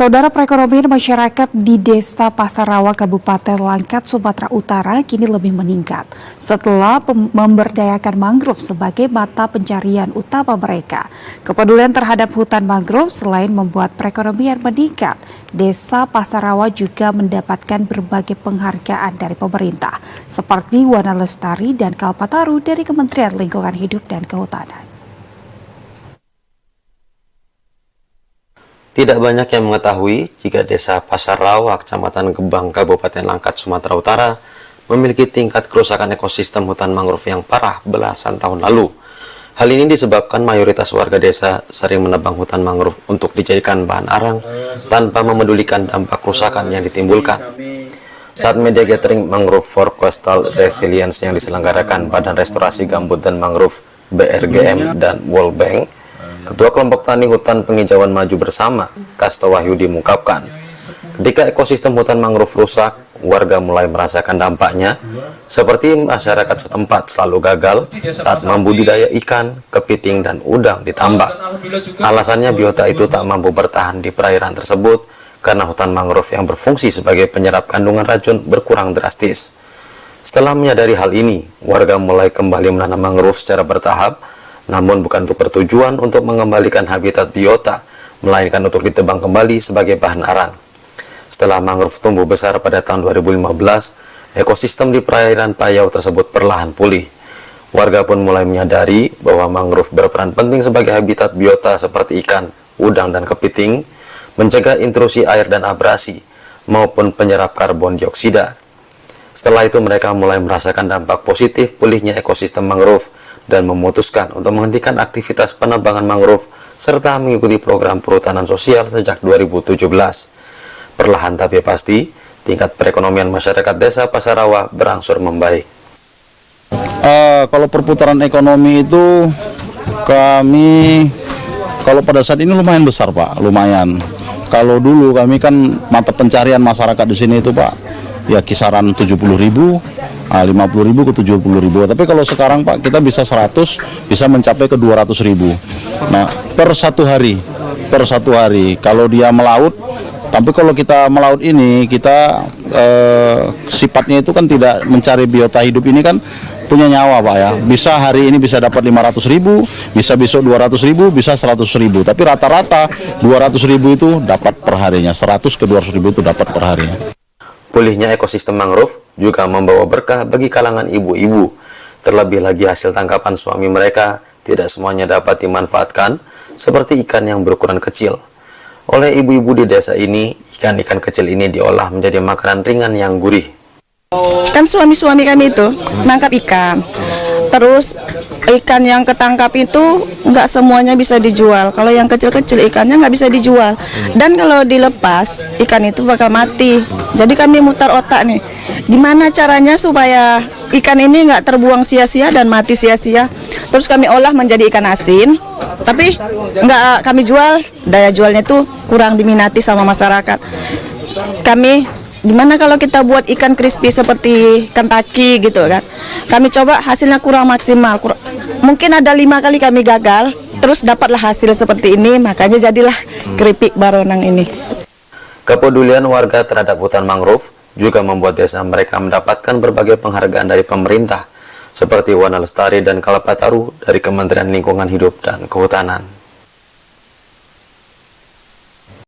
Saudara, perekonomian masyarakat di Desa Pasarawa, Kabupaten Langkat, Sumatera Utara kini lebih meningkat setelah memberdayakan mangrove sebagai mata pencarian utama mereka. Kepedulian terhadap hutan mangrove selain membuat perekonomian meningkat, Desa Pasarawa juga mendapatkan berbagai penghargaan dari pemerintah seperti Wana Lestari dan Kalpataru dari Kementerian Lingkungan Hidup dan Kehutanan. Tidak banyak yang mengetahui jika Desa Pasarawa, Kecamatan Gebang, Kabupaten Langkat, Sumatera Utara memiliki tingkat kerusakan ekosistem hutan mangrove yang parah belasan tahun lalu. Hal ini disebabkan mayoritas warga desa sering menebang hutan mangrove untuk dijadikan bahan arang tanpa memedulikan dampak kerusakan yang ditimbulkan. Saat media gathering Mangrove for Coastal Resilience yang diselenggarakan Badan Restorasi Gambut dan Mangrove BRGM dan World Bank, Ketua Kelompok Tani Hutan Penghijauan Maju Bersama, Kasto Wahyudi mengungkapkan, ketika ekosistem hutan mangrove rusak, warga mulai merasakan dampaknya, seperti masyarakat setempat selalu gagal saat membudidaya ikan, kepiting, dan udang di tambak. Alasannya biota itu tak mampu bertahan di perairan tersebut karena hutan mangrove yang berfungsi sebagai penyerap kandungan racun berkurang drastis. Setelah menyadari hal ini, warga mulai kembali menanam mangrove secara bertahap, namun bukan untuk bertujuan untuk mengembalikan habitat biota, melainkan untuk ditebang kembali sebagai bahan arang. Setelah mangrove tumbuh besar pada tahun 2015, ekosistem di perairan Payau tersebut perlahan pulih. Warga pun mulai menyadari bahwa mangrove berperan penting sebagai habitat biota seperti ikan, udang, dan kepiting, mencegah intrusi air dan abrasi, maupun penyerap karbon dioksida. Setelah itu mereka mulai merasakan dampak positif pulihnya ekosistem mangrove dan memutuskan untuk menghentikan aktivitas penebangan mangrove serta mengikuti program perhutanan sosial sejak 2017. Perlahan tapi pasti, tingkat perekonomian masyarakat Desa Pasarawa berangsur membaik. Kalau perputaran ekonomi itu kami, kalau pada saat ini lumayan besar Pak, lumayan. Kalau dulu kami kan mata pencarian masyarakat di sini itu Pak, ya kisaran 70.000, 50.000 ke 70.000. Tapi kalau sekarang Pak kita bisa 100, bisa mencapai ke 200.000. Nah per satu hari kalau dia melaut. Tapi kalau kita melaut ini kita sifatnya itu kan tidak mencari biota hidup, ini kan punya nyawa Pak ya. Bisa hari ini bisa dapat 500.000, bisa besok 200.000, bisa 100.000. Tapi rata-rata 200.000 itu dapat per harinya, 100 ke 200.000 itu dapat per harinya. Pulihnya ekosistem mangrove juga membawa berkah bagi kalangan ibu-ibu. Terlebih lagi hasil tangkapan suami mereka tidak semuanya dapat dimanfaatkan, seperti ikan yang berukuran kecil. Oleh ibu-ibu di desa ini, ikan-ikan kecil ini diolah menjadi makanan ringan yang gurih. Kan suami-suami kami itu nangkap ikan, terus ikan yang ketangkap itu nggak semuanya bisa dijual. Kalau yang kecil-kecil ikannya nggak bisa dijual, dan kalau dilepas ikan itu bakal mati. Jadi kami mutar otak nih, gimana caranya supaya ikan ini nggak terbuang sia-sia dan mati sia-sia. Terus kami olah menjadi ikan asin, tapi nggak kami jual. Daya jualnya itu kurang diminati sama masyarakat. Kami, gimana kalau kita buat ikan crispy seperti Kentucky gitu kan? Kami coba, hasilnya kurang maksimal. Mungkin ada 5 kali kami gagal, terus dapatlah hasil seperti ini, makanya jadilah keripik baronang ini. Kepedulian warga terhadap hutan mangrove juga membuat desa mereka mendapatkan berbagai penghargaan dari pemerintah, seperti Wana Lestari dan Kalpataru dari Kementerian Lingkungan Hidup dan Kehutanan.